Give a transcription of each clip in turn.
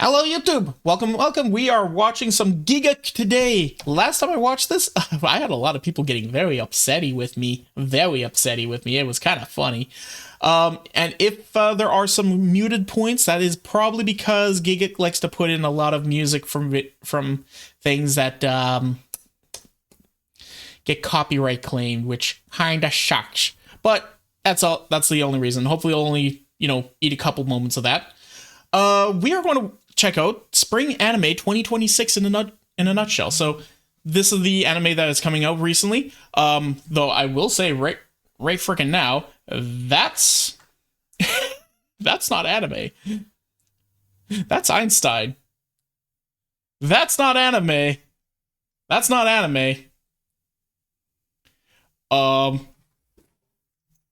Hello YouTube! Welcome. We are watching some Giga today. Last time I watched this, I had a lot of people getting very upsetty with me. It was kind of funny. And if there are some muted points, that is probably because Giga likes to put in a lot of music from things that get copyright claimed, which kinda sucks. But that's the only reason. Hopefully I'll only, eat a couple moments of that. We are going to check out Spring Anime 2026 in a nutshell. So this is the anime that is coming out recently. Though I will say right freaking now, that's not anime. That's Einstein. That's not anime. That's not anime.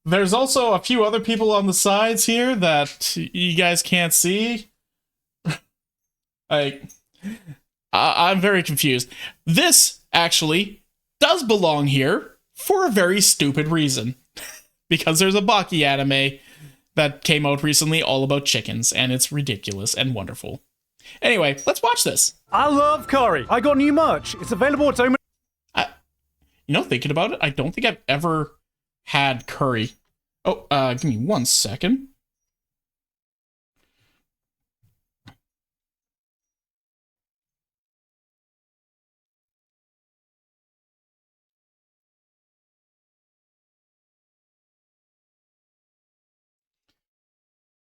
There's also a few other people on the sides here that you guys can't see. I'm very confused. This actually does belong here for a very stupid reason. Because there's a Baki anime that came out recently all about chickens, and it's ridiculous and wonderful. Anyway, let's watch this. I love curry. I got new merch. It's available at Omen. Thinking about it, I don't think I've ever had curry. Oh, give me 1 second.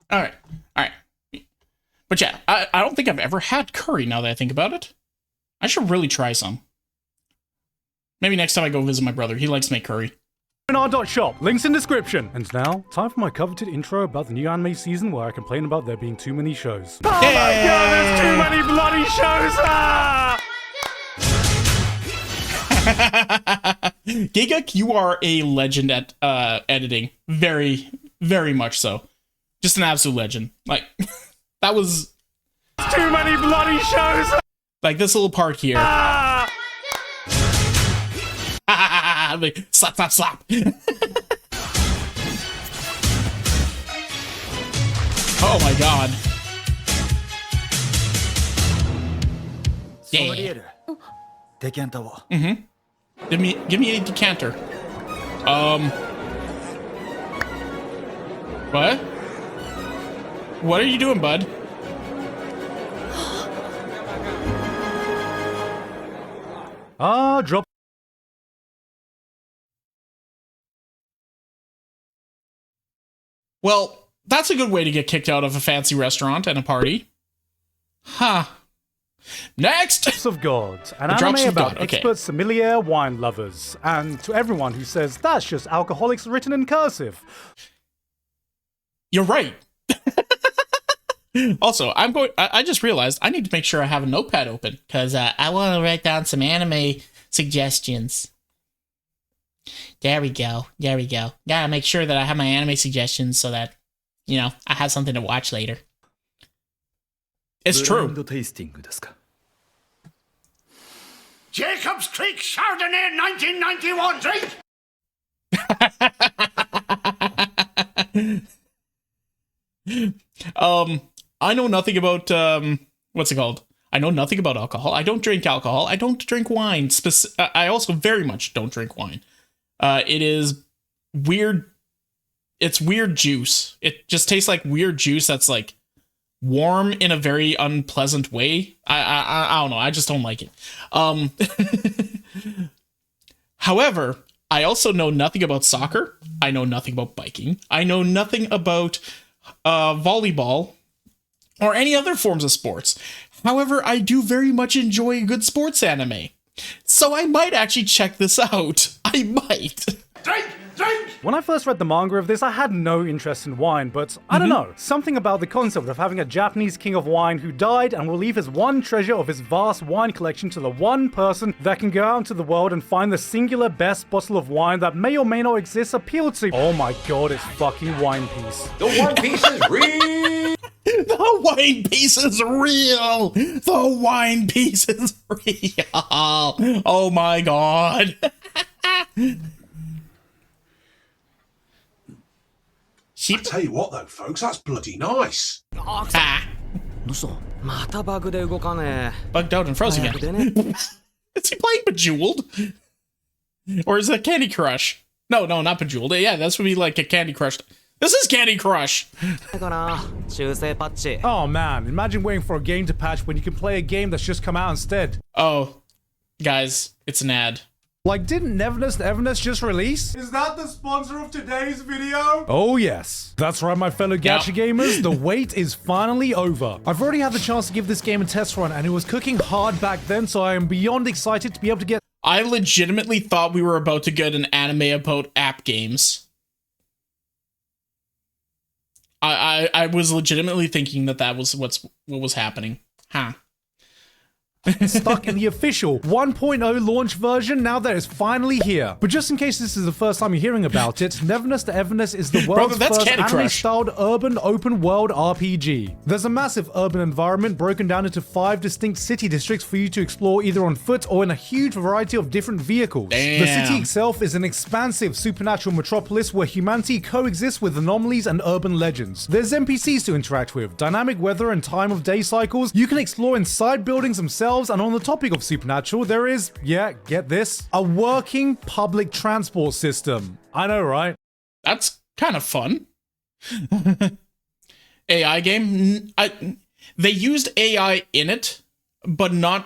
All right. But yeah, I don't think I've ever had curry now that I think about it. I should really try some. Maybe next time I go visit my brother. He likes to make curry. Shop. Links in description. And now, time for my coveted intro about the new anime season where I complain about there being too many shows. Oh my god, there's too many bloody shows! Giga, you are a legend at editing. Very, very much so. Just an absolute legend. Like, that was... Too many bloody shows! Like, this little part here. Slap, slap, slap. Oh my god. Yeah. Give me a decanter. What? What are you doing, bud? Drop. Well, that's a good way to get kicked out of a fancy restaurant and a party. Huh. Next! Of God, an anime about expert sommelier wine lovers, and to everyone who says that's just alcoholics written in cursive. You're right. Also, I just realized I need to make sure I have a notepad open, because I want to write down some anime suggestions. There we go. Gotta make sure that I have my anime suggestions so that, I have something to watch later. It's true. Jacob's Creek Chardonnay 1991, drink! I know nothing about, what's it called? I know nothing about alcohol. I don't drink alcohol. I don't drink wine. I also very much don't drink wine. It is weird. It's weird juice. It just tastes like weird juice that's like warm in a very unpleasant way. I don't know. I just don't like it. However, I also know nothing about soccer. I know nothing about biking. I know nothing about volleyball or any other forms of sports. However, I do very much enjoy a good sports anime. So I might actually check this out. I might. Drink! When I first read the manga of this, I had no interest in wine, but I don't know. Something about the concept of having a Japanese king of wine who died and will leave his one treasure of his vast wine collection to the one person that can go out into the world and find the singular best bottle of wine that may or may not exist appealed to. Oh my god, it's fucking Wine Piece. The One Piece is real! The wine piece is real! The wine piece is real! Oh my god! I tell you what though, folks, that's bloody nice. Ah. 嘘またバグで動かね Bugged out and froze え。 again. でね Is he playing Bejeweled? Or is that Candy Crush? No, not Bejeweled. Yeah, this would be like a Candy Crush. This is Candy Crush! だから修正パッチ Oh man, imagine waiting for a game to patch when you can play a game that's just come out instead. Oh, guys, it's an ad. Like, didn't Everness just release? Is that the sponsor of today's video? Oh yes. That's right, my fellow gacha gamers, the wait is finally over. I've already had the chance to give this game a test run, and it was cooking hard back then, so I am beyond excited to be able to get I legitimately thought we were about to get an anime about app games. I was legitimately thinking that was what was happening. Huh. stuck in the official 1.0 launch version now that it's finally here. But just in case this is the first time you're hearing about it, Neverness to Everness is the world's that's first Candy Crush. anime-styled urban open-world RPG. There's a massive urban environment broken down into 5 distinct city districts for you to explore either on foot or in a huge variety of different vehicles. The Damn. city itself is an expansive supernatural metropolis where humanity coexists with anomalies and urban legends. There's NPCs to interact with, dynamic weather and time of day cycles. You can explore inside buildings themselves, and on the topic of supernatural, there is, yeah, get this, a working public transport system. I know, right? That's kind of fun. AI game. They used AI in it, but not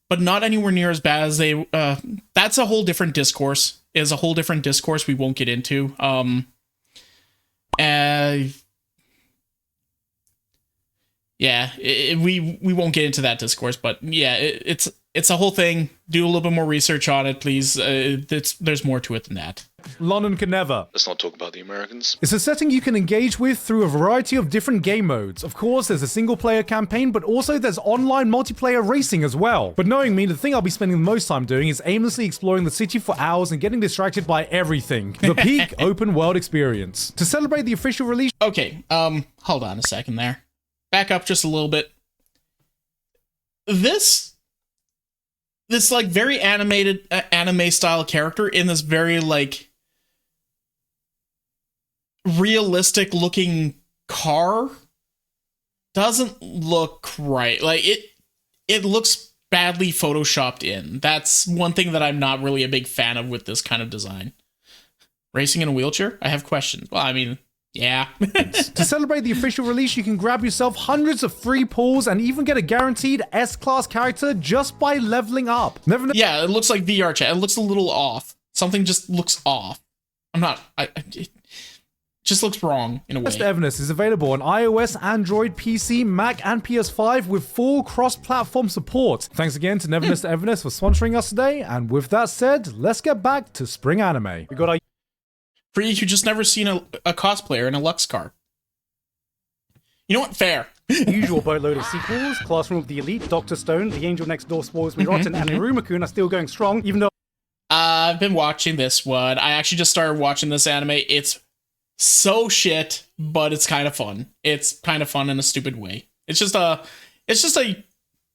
anywhere near as bad as they. That's a whole different discourse. Is a whole different discourse we won't get into. Yeah, we won't get into that discourse, but yeah, it's a whole thing. Do a little bit more research on it, please. There's more to it than that. London can never. Let's not talk about the Americans. It's a setting you can engage with through a variety of different game modes. Of course, there's a single-player campaign, but also there's online multiplayer racing as well. But knowing me, the thing I'll be spending the most time doing is aimlessly exploring the city for hours and getting distracted by everything. The peak open-world experience. To celebrate the official release... Okay, hold on a second there. Back up just a little bit. This like very animated anime style character in this very like realistic looking car doesn't look right. Like it looks badly photoshopped in. That's one thing that I'm not really a big fan of with this kind of design. Racing in a wheelchair? I have questions. Well, I mean, yeah. To celebrate the official release, you can grab yourself hundreds of free pulls and even get a guaranteed S-class character just by leveling up. Yeah, it looks like VR chat. It looks a little off. Something just looks off. It just looks wrong in a way. Neverness to Everness is available on iOS, Android, PC, Mac, and PS5 with full cross-platform support. Thanks again to Neverness to Everness for sponsoring us today, and with that said, let's get back to Spring Anime. We got our For you who just never seen a cosplayer in a Lux car. You know what? Fair. usual boatload of sequels, Classroom of the Elite, Dr. Stone, The Angel Next Door Spoils Me Rotten, and Iruma-kun are still going strong, even though I've been watching this one. I actually just started watching this anime. It's so shit, but it's kind of fun. It's kind of fun in a stupid way. It's just a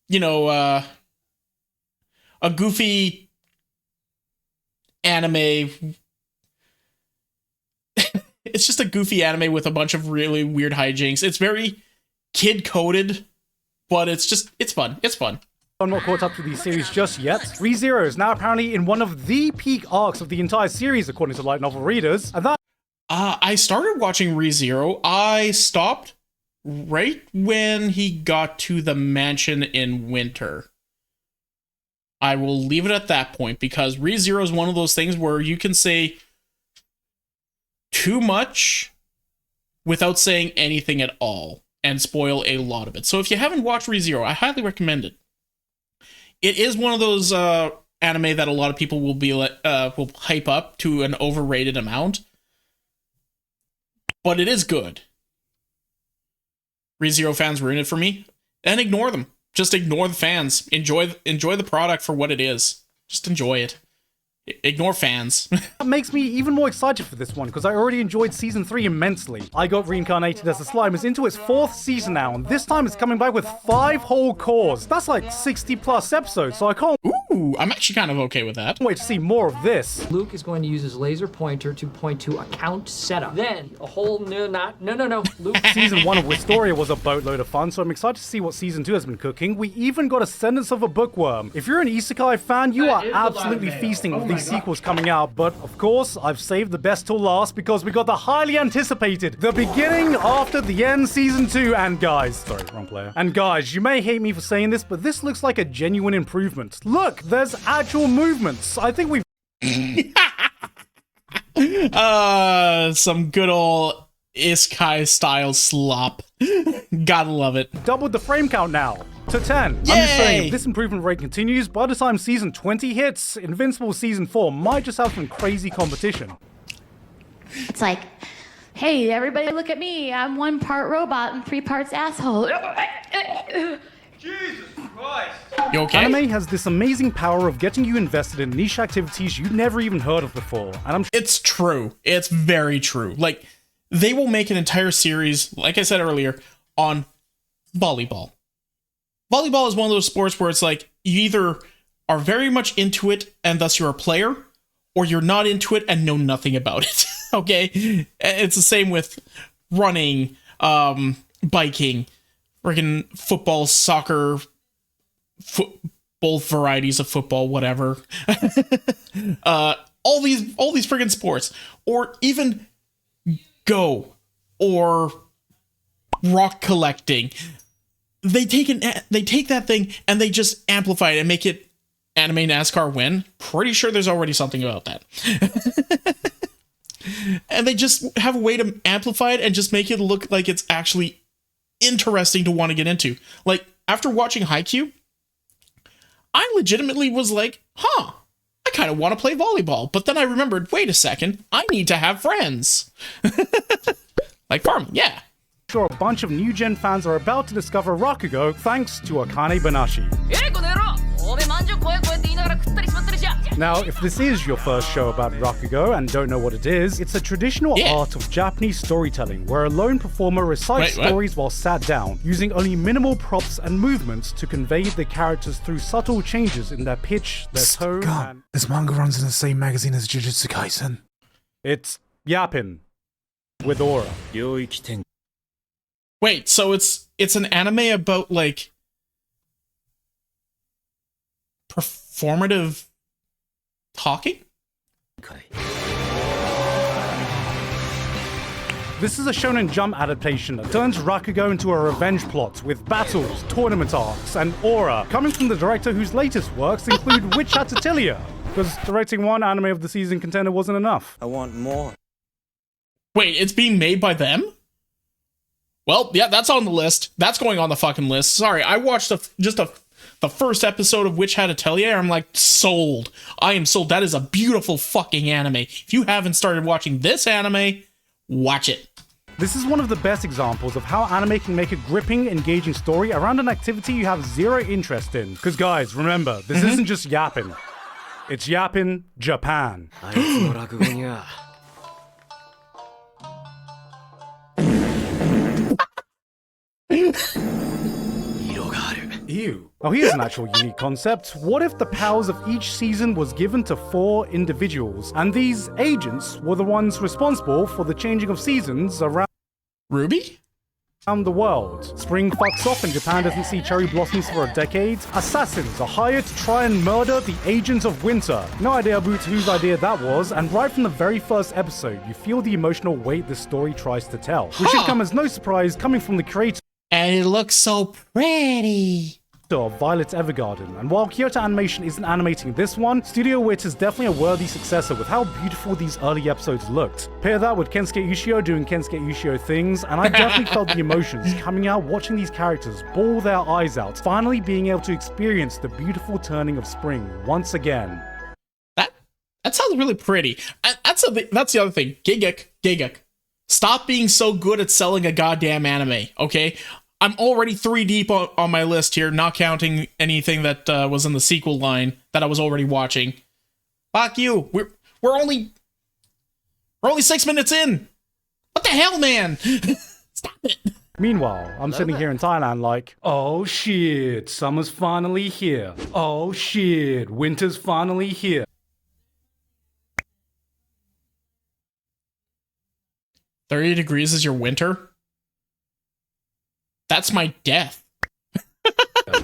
you know, a goofy anime. It's just a goofy anime with a bunch of really weird hijinks. It's very kid-coded, but it's fun. It's fun. I'm not caught up to the series just yet. ReZero is now apparently in one of the peak arcs of the entire series, according to light novel readers, and that I started watching ReZero. I stopped right when he got to the mansion in winter. I will leave it at that point because ReZero is one of those things where you can say too much without saying anything at all and spoil a lot of it. So if you haven't watched ReZero, I highly recommend it. It is one of those anime that a lot of people will hype up to an overrated amount, but it is good. ReZero fans ruin it for me, and ignore them. Just ignore the fans. Enjoy the product for what it is. Just enjoy it. Ignore fans. makes me even more excited for this one, because I already enjoyed Season 3 immensely. I got reincarnated as a slime. It's into its 4th season now, and this time it's coming back with 5 whole cores. That's like 60 plus episodes, so I can't... Ooh, I'm actually kind of okay with that. Wait to see more of this. Luke is going to use his laser pointer to point to account setup. Then a whole new no. Luke Season 1 of Wistoria was a boatload of fun, so I'm excited to see what Season 2 has been cooking. We even got Ascendance of a Bookworm. If you're an Isekai fan, you are absolutely feasting with these sequels coming out, but of course, I've saved the best till last because we got the highly anticipated The Beginning After the End Season 2, and guys, sorry, wrong player. And guys, you may hate me for saying this, but this looks like a genuine improvement. Look, there's actual movements. I think we've some good old Isekai style slop. Gotta love it. doubled the frame count now to 10. I'm just saying, if this improvement rate continues, by the time Season 20 hits, Invincible Season 4 might just have some crazy competition. It's like, hey, everybody look at me. I'm 1 part robot and 3 parts asshole. Jesus Christ. You okay? Anime has this amazing power of getting you invested in niche activities you'd never even heard of before, and I'm It's true. It's very true. Like, they will make an entire series, like I said earlier, on volleyball. Volleyball is one of those sports where it's like, you either are very much into it and thus you're a player, or you're not into it and know nothing about it. Okay? It's the same with running, biking, friggin' football, soccer, both varieties of football, whatever. All these friggin' sports, or even Go or rock collecting. They take that thing and they just amplify it and make it anime NASCAR win. Pretty sure there's already something about that. And they just have a way to amplify it and just make it look like it's actually interesting to want to get into. Like, after watching Haikyuu, I legitimately was like, I kind of want to play volleyball. But then I remembered, wait a second, I need to have friends. Like farming, yeah. sure a bunch of new gen fans are about to discover Rakugo thanks to Akane Banashi. Now, if this is your first show about Rakugo and don't know what it is, it's a traditional art of Japanese storytelling where a lone performer recites stories while sat down, using only minimal props and movements to convey the characters through subtle changes in their pitch, their tone, and... This manga runs in the same magazine as Jujutsu Kaisen. It's yapping with aura. Wait, so it's an anime about, like, performative talking? This is a Shonen Jump adaptation that turns Rakugo into a revenge plot with battles, tournament arcs, and aura, coming from the director whose latest works include Witch Hat Atelier, because directing one anime of the season contender wasn't enough. I want more. Wait, it's being made by them? Well, yeah, that's on the list. That's going on the fucking list. Sorry, I watched the first episode of Witch Hat Atelier. I'm like, sold. I am sold. That is a beautiful fucking anime. If you haven't started watching this anime, watch it. This is one of the best examples of how anime can make a gripping, engaging story around an activity you have zero interest in. Because guys, remember, this isn't just yapping. It's yapping Japan. Ew. Oh, here's an actual unique concept. What if the powers of each season was given to 4 individuals, and these agents were the ones responsible for the changing of seasons around Ruby? the world? Spring fucks off and Japan doesn't see cherry blossoms for a decade. Assassins are hired to try and murder the agents of winter. No idea about whose idea that was, and right from the very first episode, you feel the emotional weight the story tries to tell. Which should come as no surprise coming from the creator And it looks so pretty. of Violet Evergarden, and while Kyoto Animation isn't animating this one, Studio Wit is definitely a worthy successor with how beautiful these early episodes looked. Pair that with Kensuke Ushio doing Kensuke Ushio things, and I definitely felt the emotions coming out watching these characters bawl their eyes out, finally being able to experience the beautiful turning of spring once again. That sounds really pretty. That's the other thing. Giguk. Stop being so good at selling a goddamn anime, okay? I'm already 3 deep on my list here, not counting anything that was in the sequel line that I was already watching. Fuck you. We're only 6 minutes in. What the hell, man? Stop it. Meanwhile, I'm sitting here in Thailand like, oh shit, summer's finally here. Oh shit, winter's finally here. 30 degrees is your winter? That's my death.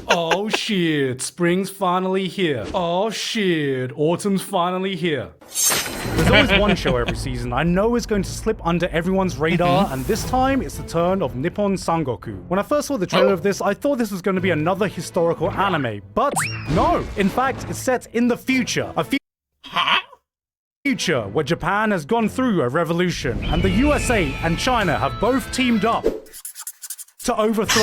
Oh shit, spring's finally here. Oh shit, autumn's finally here. There's always one show every season I know is going to slip under everyone's radar, and this time it's the turn of Nippon Sangoku. When I first saw the trailer of this, I thought this was going to be another historical anime, but no. In fact, it's set in the future. Future where Japan has gone through a revolution, and the USA and China have both teamed up to overthrow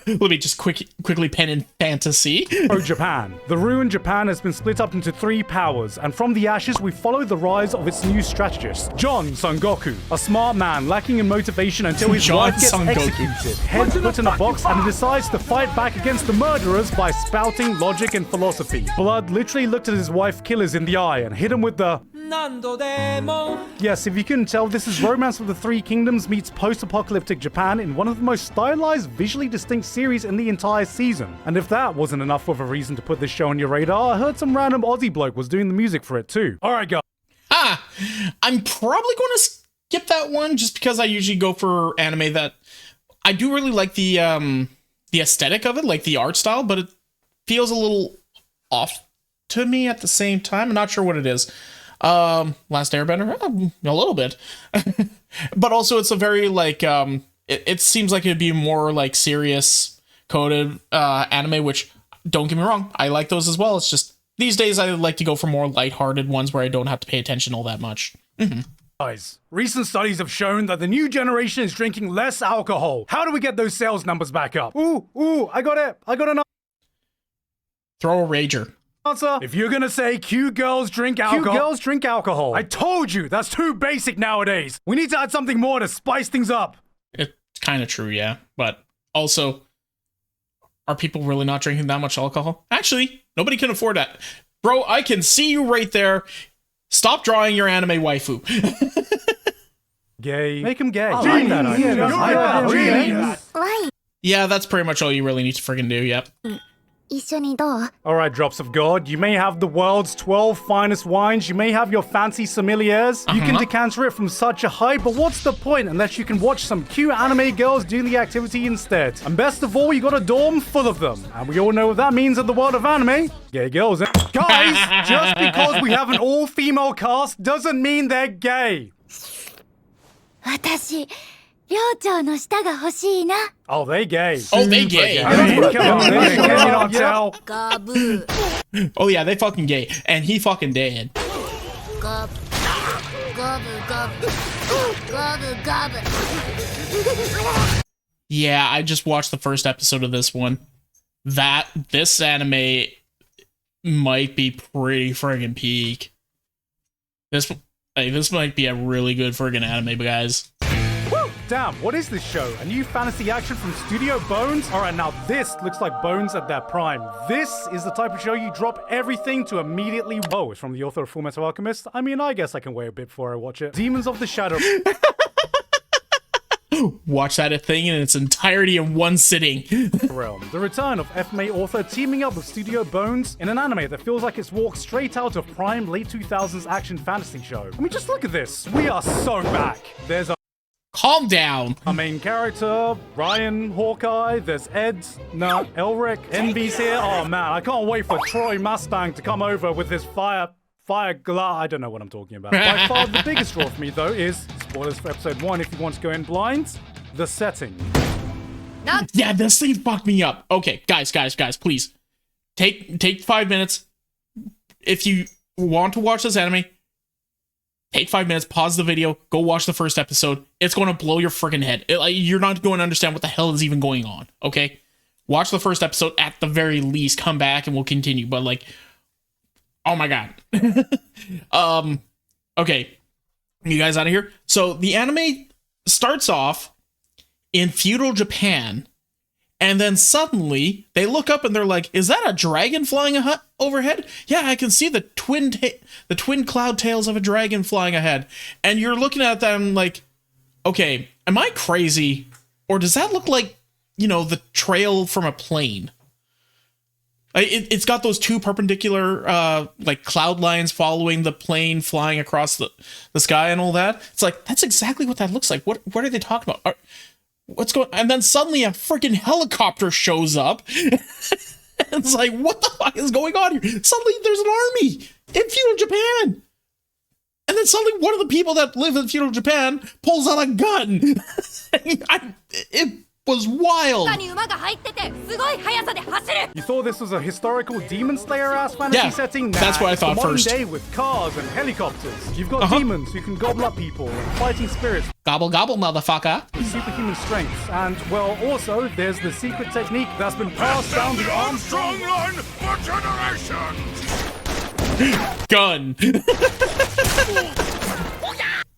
Let me just quickly pen in fantasy. Japan. The ruined Japan has been split up into 3 powers, and from the ashes we follow the rise of its new strategist, John Sangoku, a smart man lacking in motivation until his wife gets executed. Head's put in a box and he decides to fight back against the murderers by spouting logic and philosophy. Blood literally looked at his wife killers in the eye and hit him with the Yes, if you couldn't tell, this is Romance of the Three Kingdoms meets post-apocalyptic Japan in one of the most stylized, visually distinct series in the entire season. And if that wasn't enough of a reason to put this show on your radar, I heard some random Aussie bloke was doing the music for it too. Alright guys. I'm probably going to skip that one just because I usually go for anime that I do really like the aesthetic of it, like the art style, but it feels a little off to me at the same time. I'm not sure what it is. Last Airbender, a little bit, but also it's a very like it seems like it'd be more like serious coded anime, which don't get me wrong, I like those as well. It's just these days I like to go for more lighthearted ones where I don't have to pay attention all that much. Guys, recent studies have shown that the new generation is drinking less alcohol. How do we get those sales numbers back up? Ooh, I got it. I got an Throw a rager. answer. If you're gonna say cute girls drink alcohol, I told you that's too basic nowadays. We need to add something more to spice things up. It's kind of true, yeah, but also, are people really not drinking that much alcohol? Actually, nobody can afford that. Bro, I can see you right there. Stop drawing your anime waifu. Gay. Make him gay. Yeah, that's pretty much all you really need to friggin' do, yep. Alright, Drops of God, you may have the world's 12 finest wines, you may have your fancy sommeliers, you can decanter it from such a height, but what's the point unless you can watch some cute anime girls doing the activity instead? And best of all, you got a dorm full of them, and we all know what that means in the world of anime. Gay girls. Guys, just because we have an all-female cast doesn't mean they're gay. Oh, they gay. Oh, they gay. Oh yeah, they fucking gay. And he fucking dead. Yeah, I just watched the first episode of this one. This anime might be pretty friggin' peak. This might be a really good friggin' anime, guys. Damn, what is this show? A new fantasy action from Studio Bones? Alright, now this looks like Bones at their prime. This is the type of show you drop everything to immediately... Oh, it's from the author of Fullmetal Alchemist? I mean, I guess I can wait a bit before I watch it. Demons of the Shadow... Watch that thing in its entirety in one sitting. Realm. The return of FMA author teaming up with Studio Bones in an anime that feels like it's walked straight out of prime late 2000s action fantasy show. I mean, just look at this. We are so back. There's a... Calm down. Our main character, Ryan, Hawkeye, there's Ed, Elric, NB's here. Oh man, I can't wait for Troy Mustang to come over with his fire glass. I don't know what I'm talking about. By far the biggest draw for me though is, spoilers for episode 1 if you want to go in blind, the setting. Yeah, this thing fucked me up. Okay, guys, please. Take 5 minutes. If you want to watch this anime, take 5 minutes, pause the video, go watch the first episode. It's going to blow your freaking head. You're not going to understand what the hell is even going on, okay? Watch the first episode at the very least, come back and we'll continue. But like, oh my god. Okay, you guys out of here? So the anime starts off in feudal Japan, And then suddenly they look up and they're like, "Is that a dragon flying overhead?" "Yeah, I can see the twin cloud tails of a dragon flying ahead." And you're looking at them like, "Okay, am I crazy, or does that look like, you know, the trail from a plane?" It's got those two perpendicular like cloud lines following the plane flying across the sky and all that. It's like, that's exactly what that looks like. What are they talking about? What's going? And then suddenly a freaking helicopter shows up. It's like, what the fuck is going on here? Suddenly there's an army in feudal Japan. And then suddenly one of the people that live in feudal Japan pulls out a gun. It was wild. You thought this was a historical Demon Slayer-ass fantasy setting? Nah, that's what I thought it's the first. modern day with cars and helicopters. You've got demons who can gobble up people, and fighting spirits Gobble gobble, motherfucker. with superhuman strength. And, well, also, there's the secret technique that's been passed down the Armstrong line for generations. Gun.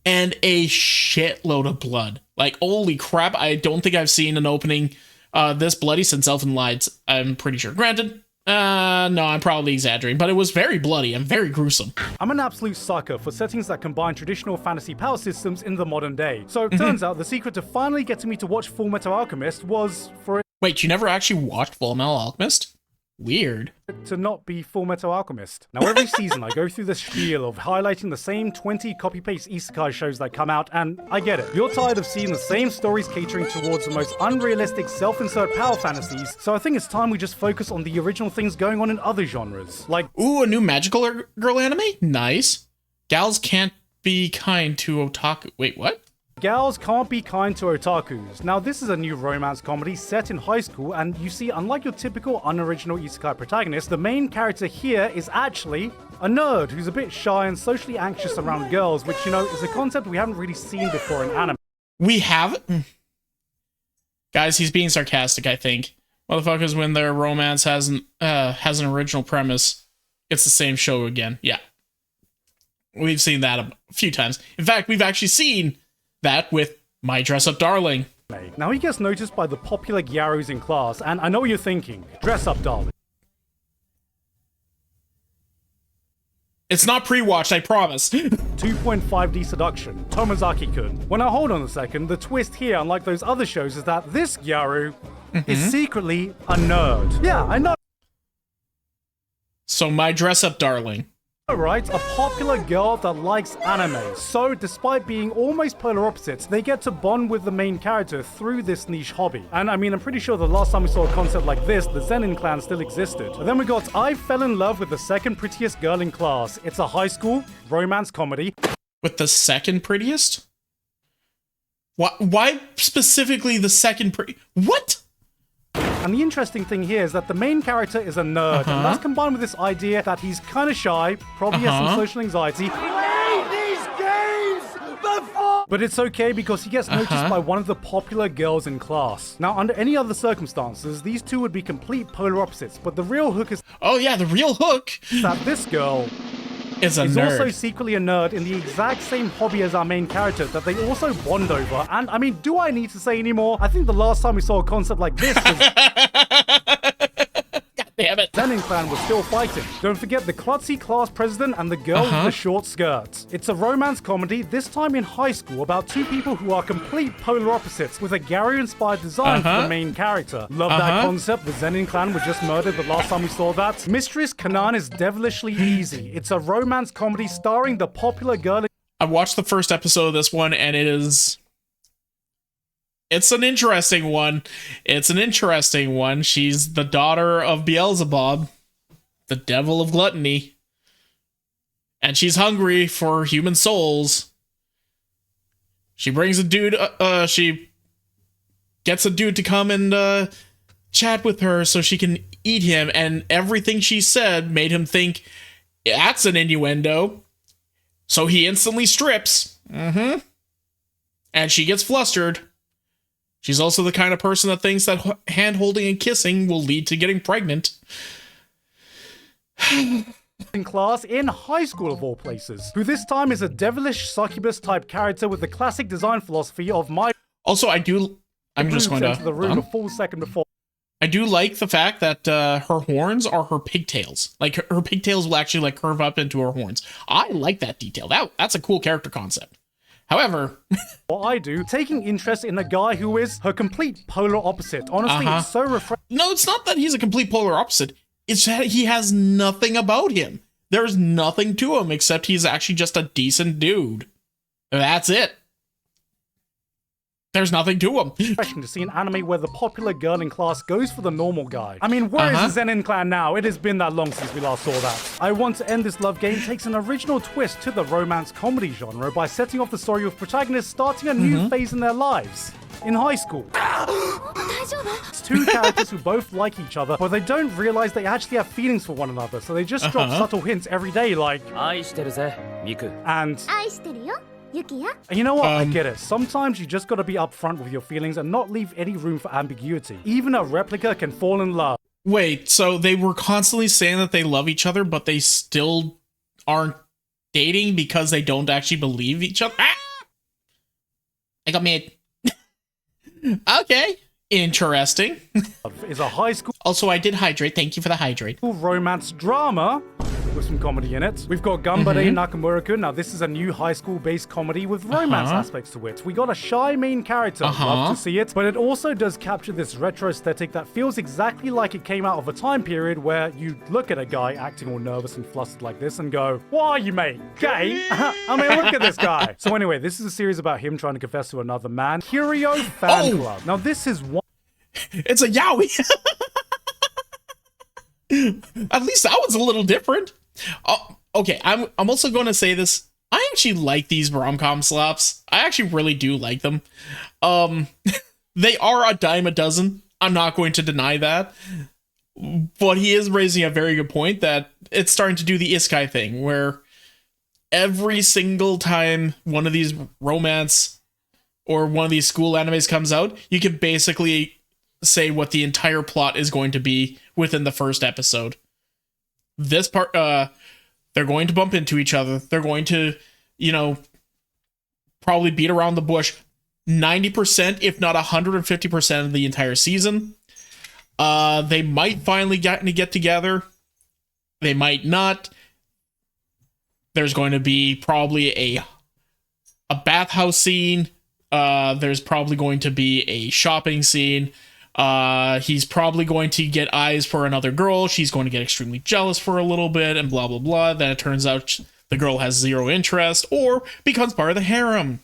And a shitload of blood. Like, holy crap, I don't think I've seen an opening this bloody since Elfen Lights, I'm pretty sure. Granted, no, I'm probably exaggerating, but it was very bloody and very gruesome. I'm an absolute sucker for settings that combine traditional fantasy power systems in the modern day. So it turns out the secret to finally getting me to watch Fullmetal Alchemist was for it Wait, you never actually watched Fullmetal Alchemist? Weird. to not be Fullmetal Alchemist. Now every season I go through the spiel of highlighting the same 20 copy-paste isekai shows that come out, and I get it. You're tired of seeing the same stories catering towards the most unrealistic self-insert power fantasies, so I think it's time we just focus on the original things going on in other genres. Like, Ooh, a new magical girl anime? Nice. Gals can't be kind to otaku. Wait, what? Gals Can't Be Kind to Otakus. Now, this is a new romance comedy set in high school, and you see, unlike your typical unoriginal isekai protagonist, the main character here is actually a nerd who's a bit shy and socially anxious around girls, which, you know, is a concept we haven't really seen before in anime. We have... Guys, he's being sarcastic, I think. Motherfuckers, when their romance has an original premise, it's the same show again. Yeah. We've seen that a few times. In fact, we've actually seen that with My Dress Up Darling. Now, he gets noticed by the popular gyarus in class, and I know what you're thinking. Dress up, darling. It's not pre-watched, I promise. 2.5D seduction, Tomazaki-kun. Well, now hold on a second. The twist here, unlike those other shows, is that this gyaru is secretly a nerd. Yeah, I know. So My Dress Up Darling. Right, a popular girl that likes anime. So, despite being almost polar opposites, they get to bond with the main character through this niche hobby. And I mean, I'm pretty sure the last time we saw a concept like this, the Zenin clan still existed. And then we got I Fell in Love with the Second Prettiest Girl in Class. It's a high school romance comedy. With the second prettiest? Why specifically the second What? And the interesting thing here is that the main character is a nerd, and that's combined with this idea that he's kind of shy, probably has some social anxiety. But it's okay because he gets noticed by one of the popular girls in class. Now, under any other circumstances, these two would be complete polar opposites, but the real hook is Oh yeah, the real hook that this girl is a is nerd. also secretly a nerd in the exact same hobby as our main character that they also bond over. And I mean, do I need to say any more? I think the last time we saw a concept like this was Damn it. Zenin clan was still fighting. Don't forget the klutzy class president and the girl with the short skirts. It's a romance comedy, this time in high school, about two people who are complete polar opposites with a Gary-inspired design for the main character. Love that concept. The Zenin clan was just murdered the last time we saw that. Mistress Kanan is devilishly easy. It's a romance comedy starring the popular girl. I watched the first episode of this one, and it's an interesting one. It's an interesting one. She's the daughter of Beelzebub, the devil of gluttony. And she's hungry for human souls. She brings a dude, she gets a dude to come and chat with her so she can eat him. And everything she said made him think that's an innuendo. So he instantly strips. And she gets flustered. She's also the kind of person that thinks that hand-holding and kissing will lead to getting pregnant. In class in high school of all places, who this time is a devilish succubus type character with the classic design philosophy of my Also, I'm just going to... enter the room a full second before. I do like the fact that her horns are her pigtails. Like her pigtails will actually like curve up into her horns. I like that detail. That's a cool character concept. However, what I do, taking interest in a guy who is her complete polar opposite. Honestly, it's so refreshing. no, it's not that he's a complete polar opposite. It's that he has nothing about him. There's nothing to him except he's actually just a decent dude. That's it. There's nothing to him. Refreshing to see an anime where the popular girl in class goes for the normal guy. I mean, where is the Zenin clan now? It has been that long since we last saw that. I Want to End This Love Game takes an original twist to the romance comedy genre by setting off the story of protagonists starting a new phase in their lives. In high school. It's two characters who both like each other, but they don't realize they actually have feelings for one another, so they just drop subtle hints every day like, and you know what? I get it. Sometimes you just gotta be upfront with your feelings and not leave any room for ambiguity. Even a replica can fall in love. Wait, so they were constantly saying that they love each other, but they still aren't dating because they don't actually believe each other? Ah! I got mad. Okay. Interesting. Is a high school Also, I did hydrate. Thank you for the hydrate. romance drama with some comedy in it. We've got Ganbare Nakamura-kun. Now, this is a new high school-based comedy with romance aspects to it. We got a shy main character. Love to see it. But it also does capture this retro aesthetic that feels exactly like it came out of a time period where you look at a guy acting all nervous and flustered like this and go, "Why are you, mate? Gay? I mean, look at this guy." So anyway, this is a series about him trying to confess to another man. Curio Fan Club. Now, this is one... It's a yaoi. At least that one's a little different. Oh, okay, I'm also going to say this. I actually like these rom-com slaps. I actually really do like them. They are a dime a dozen. I'm not going to deny that. But he is raising a very good point that it's starting to do the isekai thing, where every single time one of these romance or one of these school animes comes out, you can basically say what the entire plot is going to be within the first episode. This part, they're going to bump into each other. They're going to, probably beat around the bush 90%, if not 150% of the entire season. They might finally get together. They might not. There's going to be probably a bathhouse scene. There's probably going to be a shopping scene. He's probably going to get eyes for another girl. She's going to get extremely jealous for a little bit and blah, blah, blah. Then it turns out the girl has zero interest or becomes part of the harem.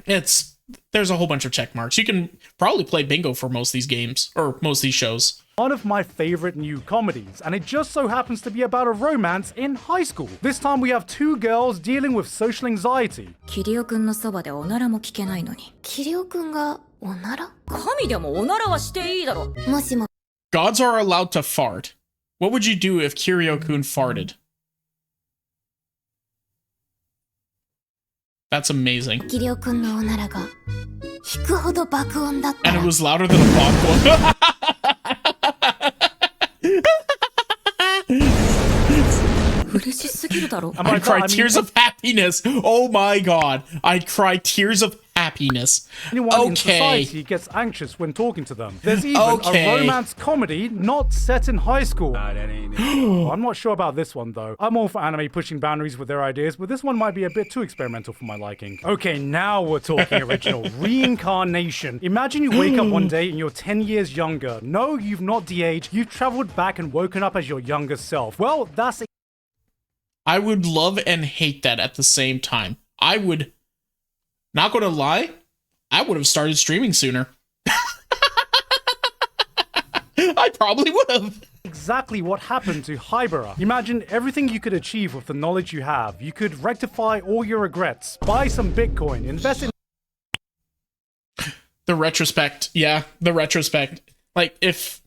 There's a whole bunch of check marks. You can probably play bingo for most of these games or most of these shows. One of my favorite new comedies, and it just so happens to be about a romance in high school. This time we have two girls dealing with social anxiety. キリオくんのそばでおならも聞けないのに。キリオくんがおなら？神でもおならはしていいだろ。もしも。Gods are allowed to fart. What would you do if Kiryu-kun farted? That's amazing. キリオくんのおならが引くほど爆音だった。 And it was louder than a popcorn. I'd cry tears of happiness. Oh my god. I'd cry tears of happiness. Anyone in society gets anxious when talking to them. There's even a romance comedy not set in high school. Well, I'm not sure about this one though. I'm all for anime pushing boundaries with their ideas, but this one might be a bit too experimental for my liking. Okay, now we're talking original. Reincarnation. Imagine you wake up one day and you're 10 years younger. No, you've not de-aged. You've traveled back and woken up as your younger self. Well, that's... I would love and hate that at the same time. I would, not gonna lie, I would have started streaming sooner. I probably would have. Exactly what happened to Hybera. Imagine everything you could achieve with the knowledge you have. You could rectify all your regrets, buy some Bitcoin, invest in... The retrospect, yeah, the retrospect. Like, if...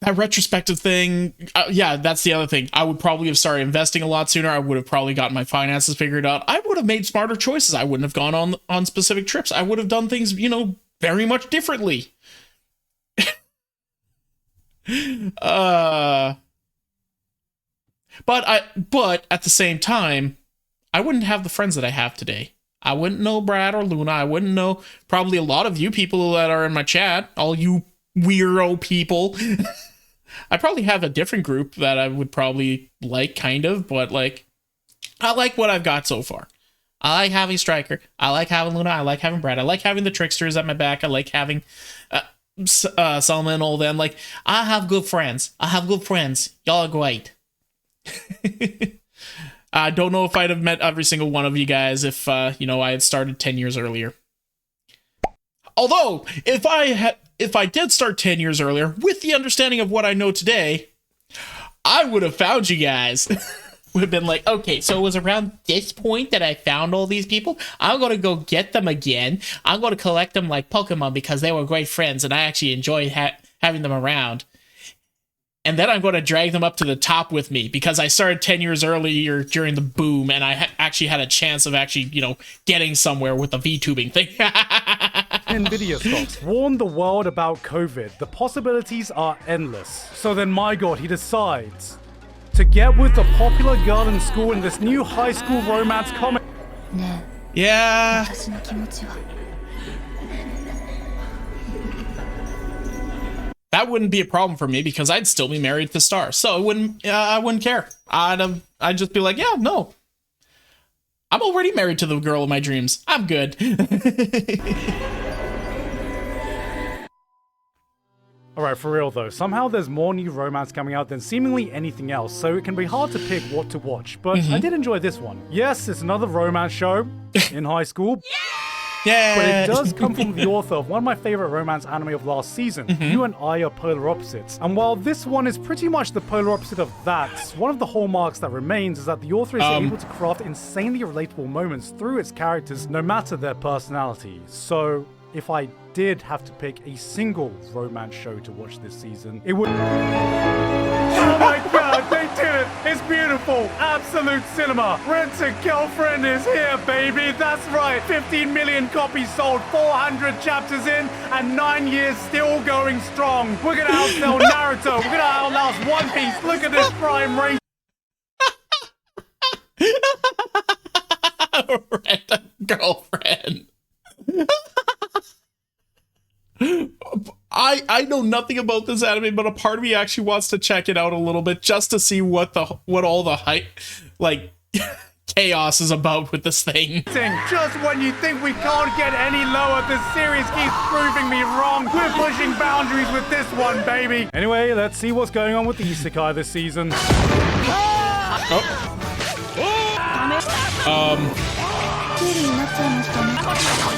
That retrospective thing, yeah, that's the other thing. I would probably have started investing a lot sooner. I would have probably gotten my finances figured out. I would have made smarter choices. I wouldn't have gone on specific trips. I would have done things, very much differently. But at the same time, I wouldn't have the friends that I have today. I wouldn't know Brad or Luna. I wouldn't know probably a lot of you people that are in my chat, all you weirdo people. I probably have a different group that I would probably like, kind of, but like, I like what I've got so far. I like having Striker. I like having Luna. I like having Brad. I like having the Tricksters at my back. I like having Solomon and all them. Like, I have good friends. Y'all are great. I don't know if I'd have met every single one of you guys if, I had started 10 years earlier. Although, if I did start 10 years earlier, with the understanding of what I know today, I would have found you guys. Would have been like, okay, so it was around this point that I found all these people. I'm going to go get them again. I'm going to collect them like Pokemon because they were great friends and I actually enjoyed having them around. And then I'm going to drag them up to the top with me because I started 10 years earlier during the boom and I actually had a chance of actually, getting somewhere with the VTubing thing. Nvidia stocks warned the world about COVID. The possibilities are endless. So then, my god, he decides to get with the popular girl in school in this new high school romance comic. Yeah. That wouldn't be a problem for me because I'd still be married to Star, so I wouldn't care. I'd just be like, yeah, no. I'm already married to the girl of my dreams. I'm good. Alright, for real though, somehow there's more new romance coming out than seemingly anything else, so it can be hard to pick what to watch, but I did enjoy this one. Yes, it's another romance show in high school. Yeah. But it does come from the author of one of my favorite romance anime of last season. You and I are polar opposites. And while this one is pretty much the polar opposite of that, one of the hallmarks that remains is that the author is able to craft insanely relatable moments through its characters, no matter their personality. So, if I did have to pick a single romance show to watch this season, it would... Oh my god, they did it! It's beautiful! Absolute cinema! Rent-A-Girlfriend is here, baby! That's right! 15 million copies sold, 400 chapters in, and 9 years still going strong! We're gonna outsell Naruto! We're gonna outlast One Piece! Look at this prime rate! Rent-A-Girlfriend. I know nothing about this anime, but a part of me actually wants to check it out a little bit just to see what all the hype, like, chaos is about with this thing. Just when you think we can't get any lower, the series keeps proving me wrong. We're pushing boundaries with this one, baby. Anyway, let's see what's going on with the isekai this season.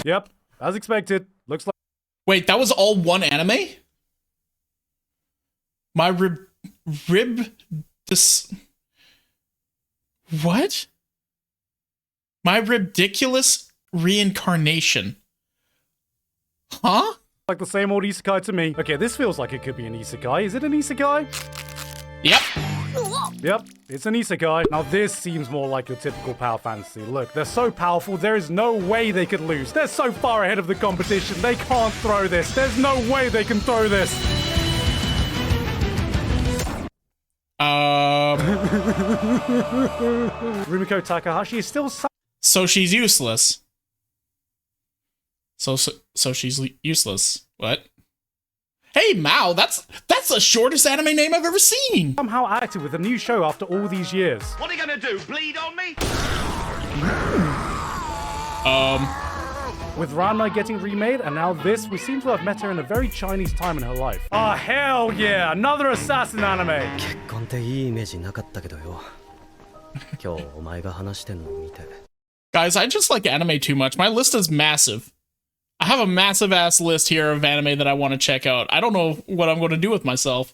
Yep, as expected. Looks like. Wait, that was all one anime? My what? My ridiculous reincarnation. Huh? Like the same old isekai to me. Okay, this feels like it could be an isekai. Is it an isekai? Yep. Yep, it's an isekai. Now this seems more like your typical power fantasy. Look, they're so powerful, there is no way they could lose. They're so far ahead of the competition, they can't throw this. There's no way they can throw this. Rumiko Takahashi is still so she's useless. So she's useless. What? Hey Mao, that's the shortest anime name I've ever seen. Somehow active with a new show after all these years. What are you gonna do? Bleed on me? With Ranma getting remade, and now this, we seem to have met her in a very Chinese time in her life. Oh, hell yeah! Another assassin anime! Guys, I just like anime too much. My list is massive. I have a massive ass list here of anime that I want to check out. I don't know what I'm going to do with myself.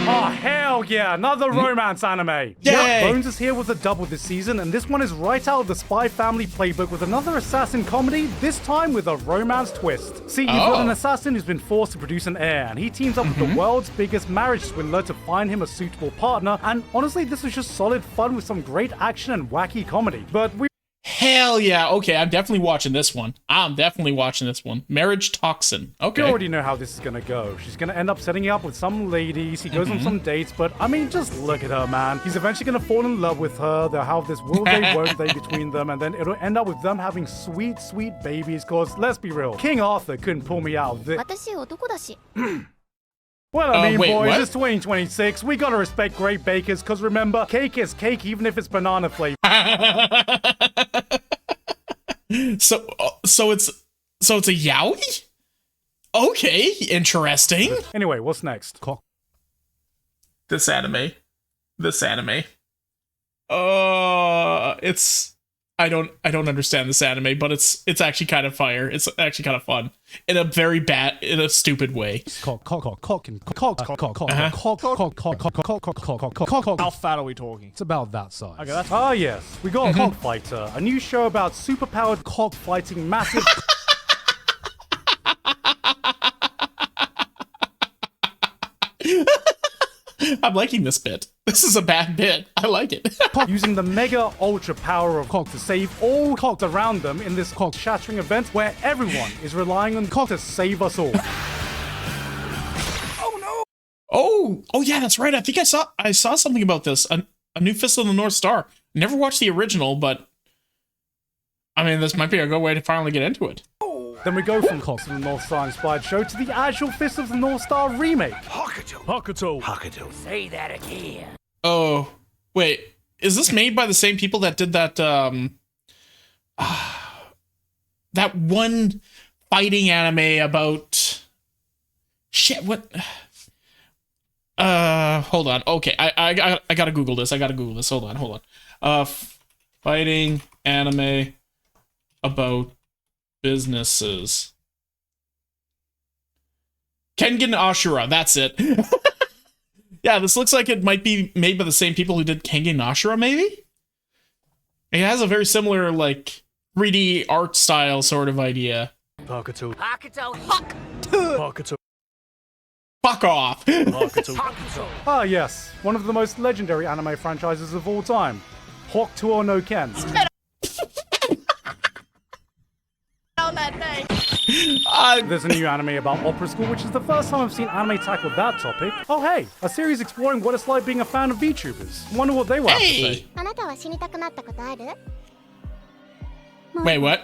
Oh, hell yeah, another romance anime. Yay! Yep, Bones is here with a double this season, and this one is right out of the Spy Family playbook with another assassin comedy, this time with a romance twist. See, you've got an assassin who's been forced to produce an heir, and he teams up with the world's biggest marriage swindler to find him a suitable partner, and honestly, this was just solid fun with some great action and wacky comedy. But we Hell yeah. Okay, I'm definitely watching this one. Marriage Toxin. Okay. You already know how this is gonna go. She's gonna end up setting it up with some ladies. He goes on some dates, but I mean, just look at her, man. He's eventually gonna fall in love with her. They'll have this will they, won't they between them, and then it'll end up with them having sweet, sweet babies. Cause let's be real, King Arthur couldn't pull me out of this. 私男だし Well, I mean, wait, boys, what? it's 2026. We gotta respect great bakers, cause remember, cake is cake, even if it's banana flavored. So it's a yaoi? Okay, interesting. Anyway, what's next? This anime. It's I don't understand this anime, but it's actually kind of fire. It's actually kind of fun in a stupid way. How fat are we talking? It's about that size. Okay, that's Ah, yes, we got Cockfighter, a new show about superpowered cockfighting massive. I'm liking this bit. This is a bad bit. I like it. using the mega ultra power of cock to save all cocks around them in this cock shattering event where everyone is relying on cock to save us all. Oh yeah, that's right. I think I saw something about this. A new Fist of the North Star. Never watched the original, but I mean, this might be a good way to finally get into it. Then we go from Cocks of the North Star inspired show to the actual Fist of the North Star remake. Oh, wait. Is this made by the same people that did that that one fighting anime about shit, what hold on. Okay, I gotta Google this. Hold on. Fighting anime about businesses. Kengan Ashura, that's it. Yeah, this looks like it might be made by the same people who did Kengan Ashura, maybe? It has a very similar, like, 3D art style sort of idea. Fuck off! Ah yes, one of the most legendary anime franchises of all time. Hokuto no Ken. There's a new anime about opera school, which is the first time I've seen anime tackle that topic. Oh hey, a series exploring what it's like being a fan of VTubers. Wonder what they will have to say. あなたは死にたくなったことある Wait, what?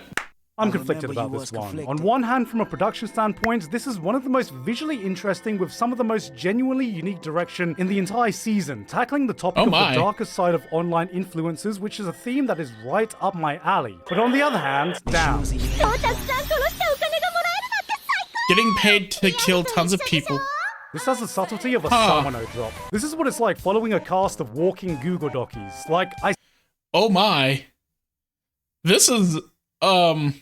I'm conflicted about this one. On one hand, from a production standpoint, this is one of the most visually interesting with some of the most genuinely unique direction in the entire season, tackling the topic of the darker side of online influencers, which is a theme that is right up my alley. But on the other hand, damn. Getting paid to kill tons of people. This has the subtlety of a Samano drop. This is what it's like following a cast of walking Google Dockies. Like, Oh my. This is, they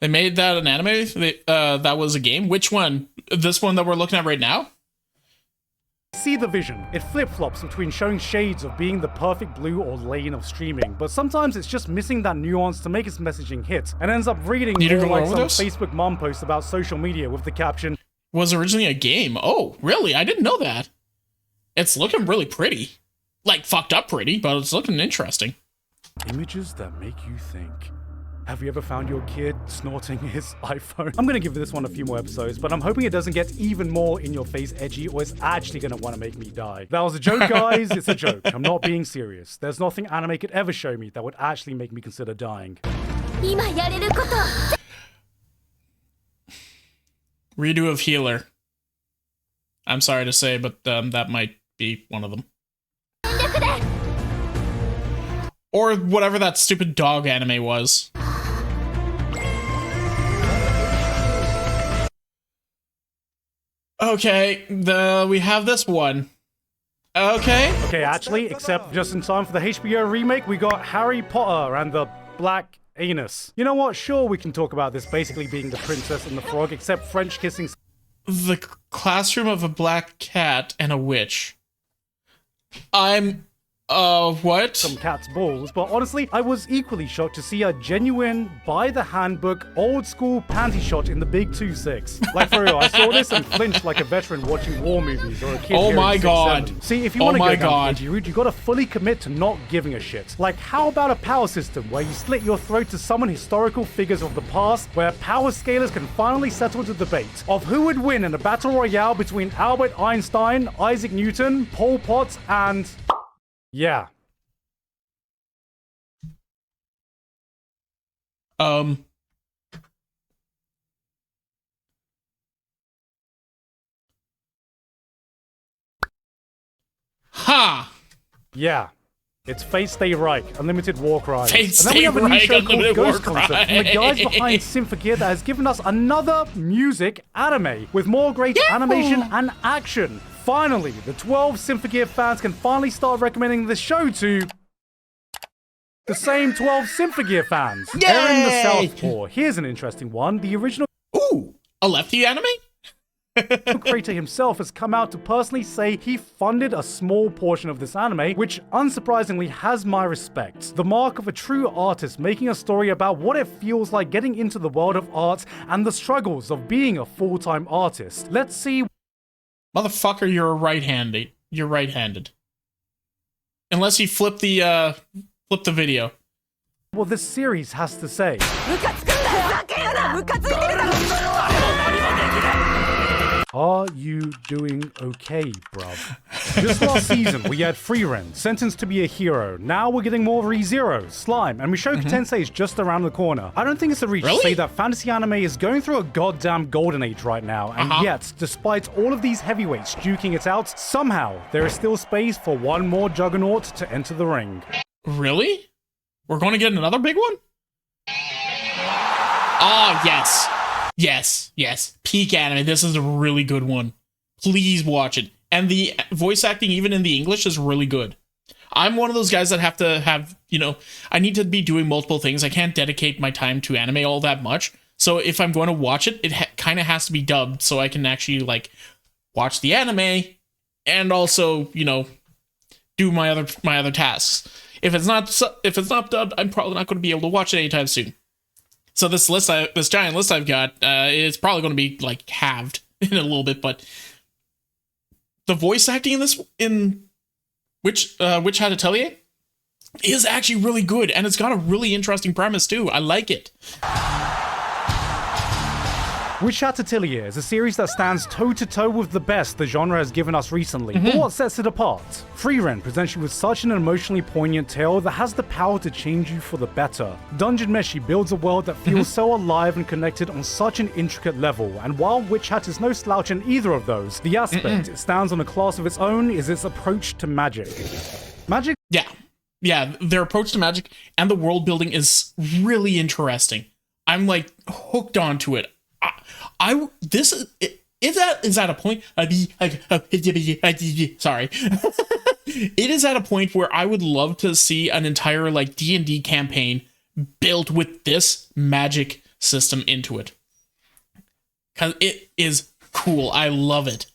made that an anime? That was a game? Which one? This one that we're looking at right now? see the vision. It flip-flops between showing shades of being the perfect blue or lane of streaming, but sometimes it's just missing that nuance to make its messaging hit, and ends up reading more like some Facebook mom post about social media with the caption, "Was originally a game." Oh, really? I didn't know that. It's looking really pretty. Like, fucked up pretty, but it's looking interesting. Images that make you think. Have you ever found your kid snorting his iPhone? I'm gonna give this one a few more episodes, but I'm hoping it doesn't get even more in your face edgy, or it's actually gonna want to make me die. That was a joke, guys. It's a joke. I'm not being serious. There's nothing anime could ever show me that would actually make me consider dying. Redo of Healer. I'm sorry to say, but that might be one of them. Or whatever that stupid dog anime was. Okay, we have this one. Okay. Okay, actually, except just in time for the HBO remake, we got Harry Potter and the Black Anus. You know what? Sure, we can talk about this basically being the Princess and the Frog, except French kissing. The classroom of a black cat and a witch. I'm What? some cat's balls, but honestly, I was equally shocked to see a genuine, by the handbook, old school panty shot in the big 2.6. Like for real, I saw this and flinched like a veteran watching war movies or a kid Oh hearing my 6'7". God. See, if you Oh want to my go down God. the edgy route, you gotta fully commit to not giving a shit. Like, how about a power system where you slit your throat to summon historical figures of the past, where power scalers can finally settle the debate of who would win in a battle royale between Albert Einstein, Isaac Newton, Pol Pot, and... yeah. Ha! Yeah. It's Fate Stay Reich, Unlimited War Cry. Fate And then we Stay have a new Reich, show called Unlimited Ghost War Concept from the guys Cry. behind Symphogear that has given us another music anime with more great animation and action. Finally, the 12 Symphogear fans can finally start recommending the show to the same 12 Symphogear fans. Aaron the Southpaw. Here's an interesting one. The original Ooh, a lefty anime? creator himself has come out to personally say he funded a small portion of this anime, which unsurprisingly has my respect. The mark of a true artist making a story about what it feels like getting into the world of art and the struggles of being a full-time artist. Let's see. Motherfucker, you're right-handed. You're right-handed. Unless you flip the video. what this series has to say. Are you doing okay, bruv? This last season, we had Freeren, sentenced to be a hero. Now we're getting more ReZero, Slime, and Mushoku Tensei is just around the corner. I don't think it's a reach to say that fantasy anime is going through a goddamn golden age right now, and yet, despite all of these heavyweights duking it out, somehow there is still space for one more juggernaut to enter the ring. Really? We're going to get another big one? Ah, yes. Yes, yes. Peak anime. This is a really good one. Please watch it. And the voice acting, even in the English, is really good. I'm one of those guys that have to have, I need to be doing multiple things. I can't dedicate my time to anime all that much. So if I'm going to watch it, it kind of has to be dubbed so I can actually, watch the anime and also, do my other tasks. If it's not dubbed, I'm probably not going to be able to watch it anytime soon. So this giant list I've got, is probably going to be halved in a little bit, but the voice acting in Witch Hat Atelier is actually really good, and it's got a really interesting premise too. I like it. Witch Hat Atelier is a series that stands toe-to-toe with the best the genre has given us recently. But what sets it apart? Freeren presents you with such an emotionally poignant tale that has the power to change you for the better. Dungeon Meshi builds a world that feels so alive and connected on such an intricate level, and while Witch Hat is no slouch in either of those, the aspect it stands on a class of its own is its approach to magic. Magic? Yeah, their approach to magic and the world building is really interesting. I'm hooked onto it. Is at a point. Sorry, it is at a point where I would love to see an entire D&D campaign built with this magic system into it, because it is cool. I love it.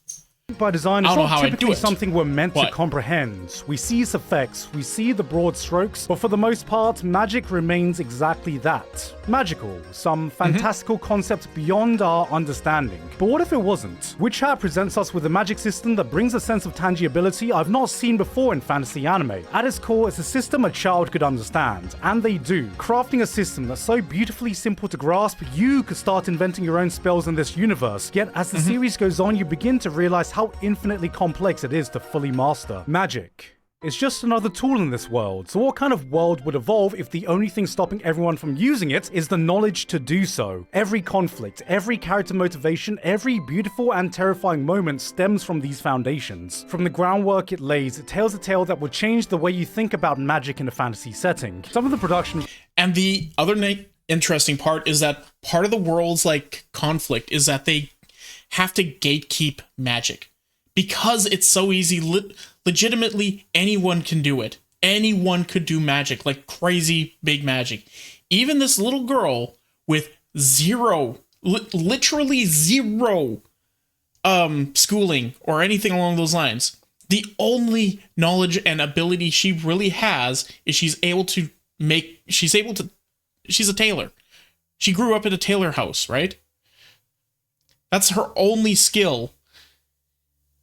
By design, it's I don't know not how I'd do typically it. something we're meant to What? comprehend. We see its effects, we see the broad strokes, but for the most part, magic remains exactly that. Magical, some fantastical concept beyond our understanding. But what if it wasn't? Witch Hat presents us with a magic system that brings a sense of tangibility I've not seen before in fantasy anime. At its core, it's a system a child could understand, and they do. Crafting a system that's so beautifully simple to grasp, you could start inventing your own spells in this universe. Yet as the series goes on, you begin to realize how infinitely complex it is to fully master. Magic. It's just another tool in this world, so what kind of world would evolve if the only thing stopping everyone from using it is the knowledge to do so? Every conflict, every character motivation, every beautiful and terrifying moment stems from these foundations. From the groundwork it lays, it tells a tale that will change the way you think about magic in a fantasy setting. Some of the production... And the other interesting part is that part of the world's conflict is that they have to gatekeep magic. Because it's so easy, legitimately anyone can do it. Anyone could do magic, crazy big magic. Even this little girl with literally zero schooling or anything along those lines The only knowledge and ability she really has is she's a tailor. She grew up in a tailor house, right? That's her only skill.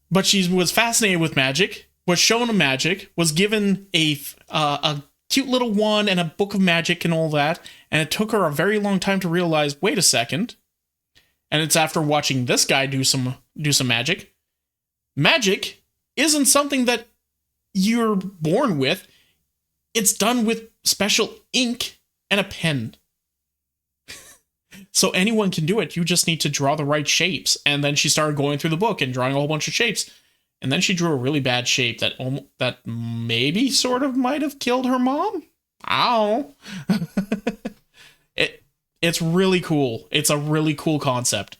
But she was fascinated with magic, was shown magic, was given a cute little wand and a book of magic and all that, and it took her a very long time to realize, wait a second. And it's after watching this guy do some magic. Magic isn't something that you're born with. It's done with special ink and a pen. So anyone can do it. You just need to draw the right shapes. And then she started going through the book and drawing a whole bunch of shapes. And then she drew a really bad shape that maybe sort of might have killed her mom. Ow. It's really cool. It's a really cool concept.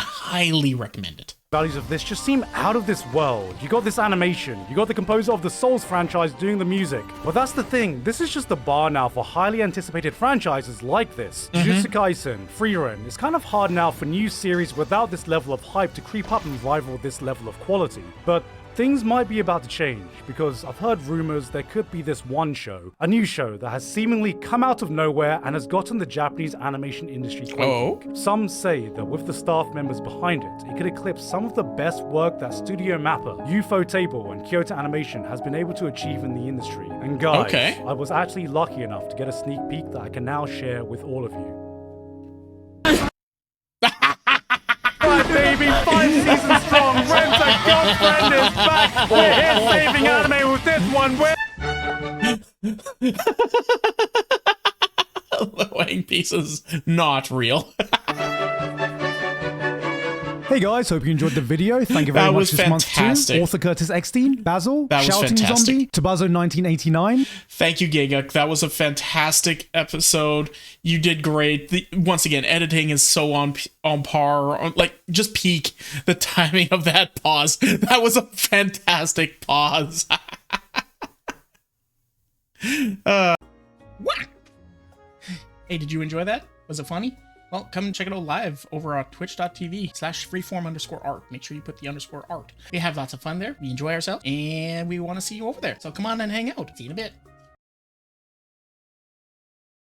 Highly recommend it. Values of this just seem out of this world. You got this animation, you got the composer of the Souls franchise doing the music. But that's the thing, this is just the bar now for highly anticipated franchises like this. Jujutsu Kaisen, Frieren. It's kind of hard now for new series without this level of hype to creep up and rival this level of quality. But things might be about to change, because I've heard rumors there could be this one show, a new show that has seemingly come out of nowhere and has gotten the Japanese animation industry quaking. Some say that with the staff members behind it, it could eclipse some of the best work that Studio Mappa, Ufotable, and Kyoto Animation has been able to achieve in the industry. And guys, I was actually lucky enough to get a sneak peek that I can now share with all of you. Alright, baby, 5 seasons strong. Renta Godfriend is back. We're here saving anime with this one. The wedding piece is not real. Hey guys, hope you enjoyed the video. Thank you very much this month to Author Curtis Eckstein, Basil, Shouting Zombie, Tabazo1989. Thank you, Giga. That was a fantastic episode. You did great. Once again, editing is so on par. Like, just peak the timing of that pause. That was a fantastic pause. What? Hey, did you enjoy that? Was it funny? Well, come and check it out live over at twitch.tv/freeform_art. Make sure you put the _art. We have lots of fun there. We enjoy ourselves, and we want to see you over there. So come on and hang out. See you in a bit.